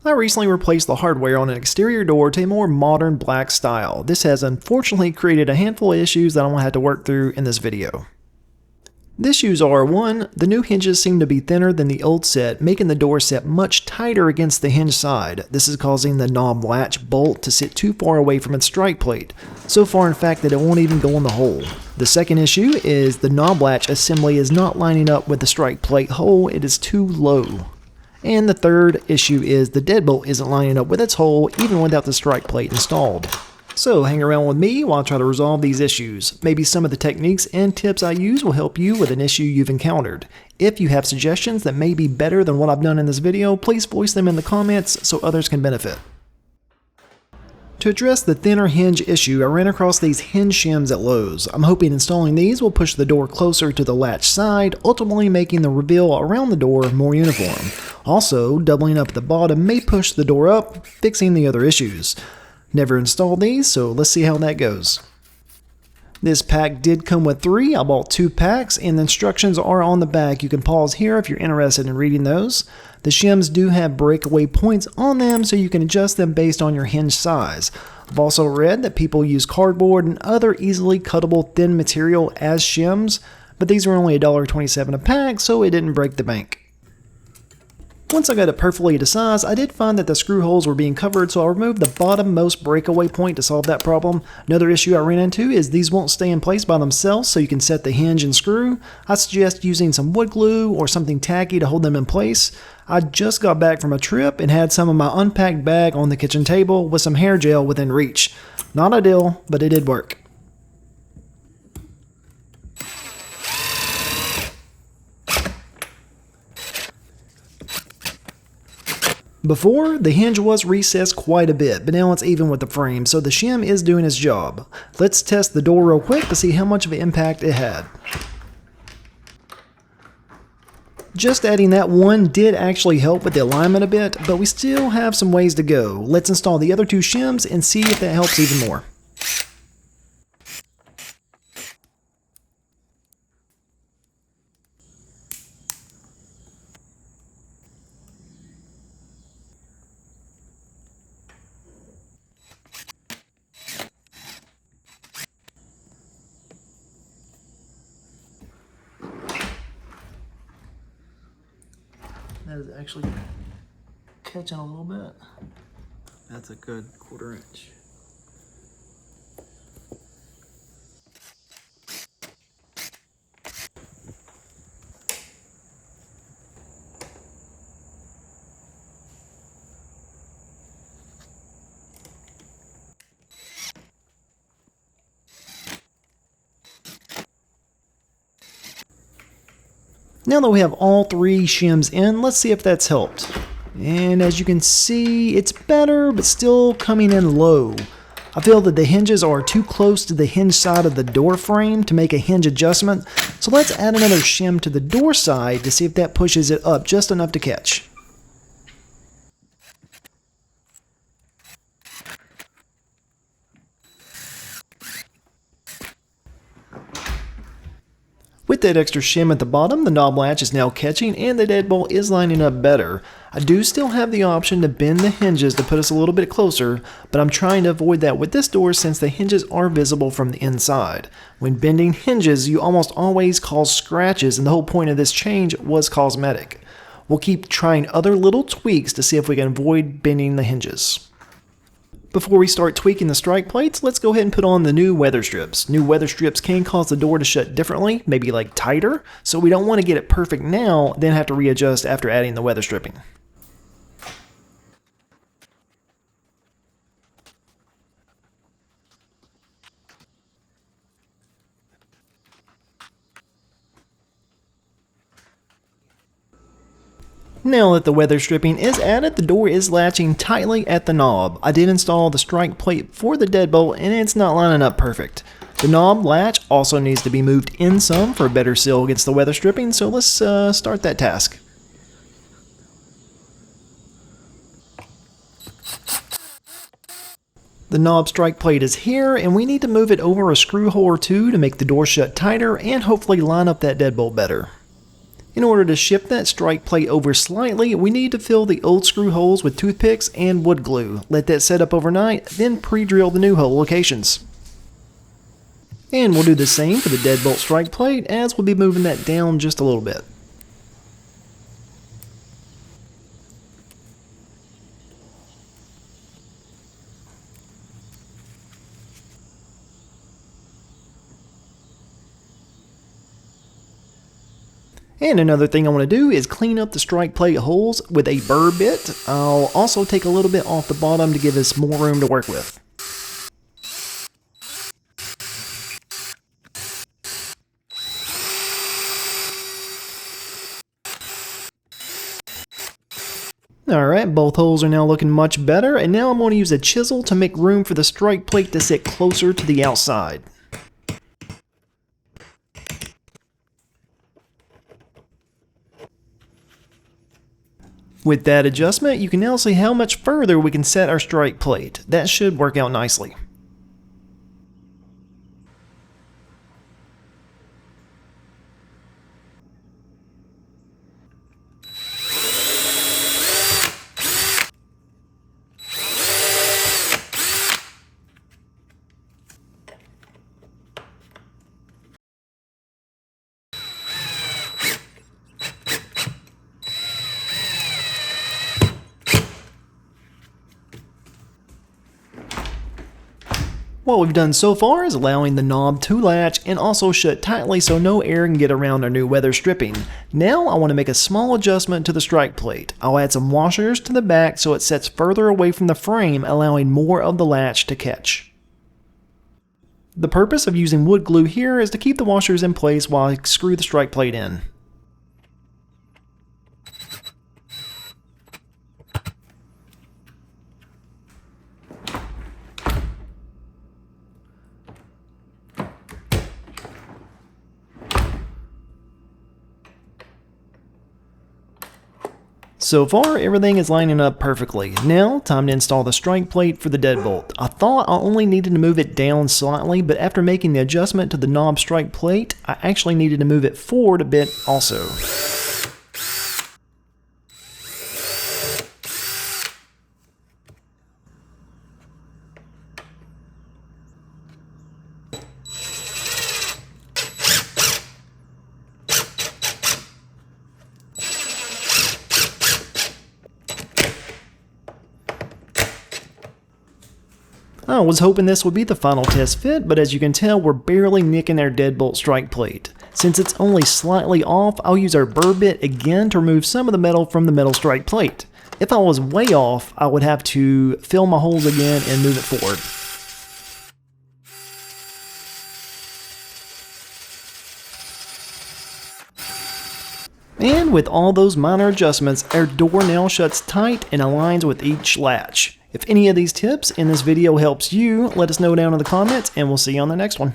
I recently replaced the hardware on an exterior door to a more modern black style. This has unfortunately created a handful of issues that I'm going to have to work through in this video. The issues are: 1. The new hinges seem to be thinner than the old set, making the door set much tighter against the hinge side. This is causing the knob latch bolt to sit too far away from its strike plate, so far in fact that it won't even go in the hole. The second issue is the knob latch assembly is not lining up with the strike plate hole, it is too low. And the third issue is the deadbolt isn't lining up with its hole even without the strike plate installed. So hang around with me while I try to resolve these issues. Maybe some of the techniques and tips I use will help you with an issue you've encountered. If you have suggestions that may be better than what I've done in this video, please voice them in the comments so others can benefit. To address the thinner hinge issue, I ran across these Hinge Shims at Lowe's. I'm hoping installing these will push the door closer to the latch side, ultimately making the reveal around the door more uniform. Also, doubling up at the bottom may push the door up, fixing the other issues. Never installed these, so let's see how that goes. This pack did come with 3. I bought 2 packs, and the instructions are on the back. You can pause here if you're interested in reading those. The shims do have breakaway points on them, so you can adjust them based on your hinge size. I've also read that people use cardboard and other easily cuttable thin material as shims, but these were only $1.27 a pack, so it didn't break the bank. Once I got it perfectly to size, I did find that the screw holes were being covered, so I removed the bottommost breakaway point to solve that problem. Another issue I ran into is these won't stay in place by themselves, so you can set the hinge and screw. I suggest using some wood glue or something tacky to hold them in place. I just got back from a trip and had some of my unpacked bag on the kitchen table with some hair gel within reach. Not ideal, but it did work. Before, the hinge was recessed quite a bit, but now it's even with the frame, so the shim is doing its job. Let's test the door real quick to see how much of an impact it had. Just adding that one did actually help with the alignment a bit, but we still have some ways to go. Let's install the other 2 shims and see if that helps even more. That is actually catching a little bit. That's a good 1/4 inch. Now that we have all 3 shims in, let's see if that's helped. And as you can see, it's better, but still coming in low. I feel that the hinges are too close to the hinge side of the door frame to make a hinge adjustment, so let's add another shim to the door side to see if that pushes it up just enough to catch. With that extra shim at the bottom, the knob latch is now catching and the deadbolt is lining up better. I do still have the option to bend the hinges to put us a little bit closer, but I'm trying to avoid that with this door since the hinges are visible from the inside. When bending hinges, you almost always cause scratches, and the whole point of this change was cosmetic. We'll keep trying other little tweaks to see if we can avoid bending the hinges. Before we start tweaking the strike plates, let's go ahead and put on the new weather strips. New weather strips can cause the door to shut differently, maybe like tighter, so we don't want to get it perfect now, then have to readjust after adding the weather stripping. Now that the weather stripping is added, the door is latching tightly at the knob. I did install the strike plate for the deadbolt and it's not lining up perfect. The knob latch also needs to be moved in some for a better seal against the weather stripping, so let's start that task. The knob strike plate is here and we need to move it over a screw hole or 2 to make the door shut tighter and hopefully line up that deadbolt better. In order to shift that strike plate over slightly, we need to fill the old screw holes with toothpicks and wood glue. Let that set up overnight, then pre-drill the new hole locations. And we'll do the same for the deadbolt strike plate, as we'll be moving that down just a little bit. And another thing I want to do is clean up the strike plate holes with a burr bit. I'll also take a little bit off the bottom to give us more room to work with. Alright, both holes are now looking much better, and now I'm going to use a chisel to make room for the strike plate to sit closer to the outside. With that adjustment, you can now see how much further we can set our strike plate. That should work out nicely. What we've done so far is allowing the knob to latch and also shut tightly so no air can get around our new weather stripping. Now I want to make a small adjustment to the strike plate. I'll add some washers to the back so it sets further away from the frame, allowing more of the latch to catch. The purpose of using wood glue here is to keep the washers in place while I screw the strike plate in. So far, everything is lining up perfectly. Now, time to install the strike plate for the deadbolt. I thought I only needed to move it down slightly, but after making the adjustment to the knob strike plate, I actually needed to move it forward a bit also. I was hoping this would be the final test fit, but as you can tell, we're barely nicking our deadbolt strike plate. Since it's only slightly off, I'll use our burr bit again to remove some of the metal from the metal strike plate. If I was way off, I would have to fill my holes again and move it forward. And with all those minor adjustments, our door now shuts tight and aligns with each latch. If any of these tips in this video helps you, let us know down in the comments, and we'll see you on the next one.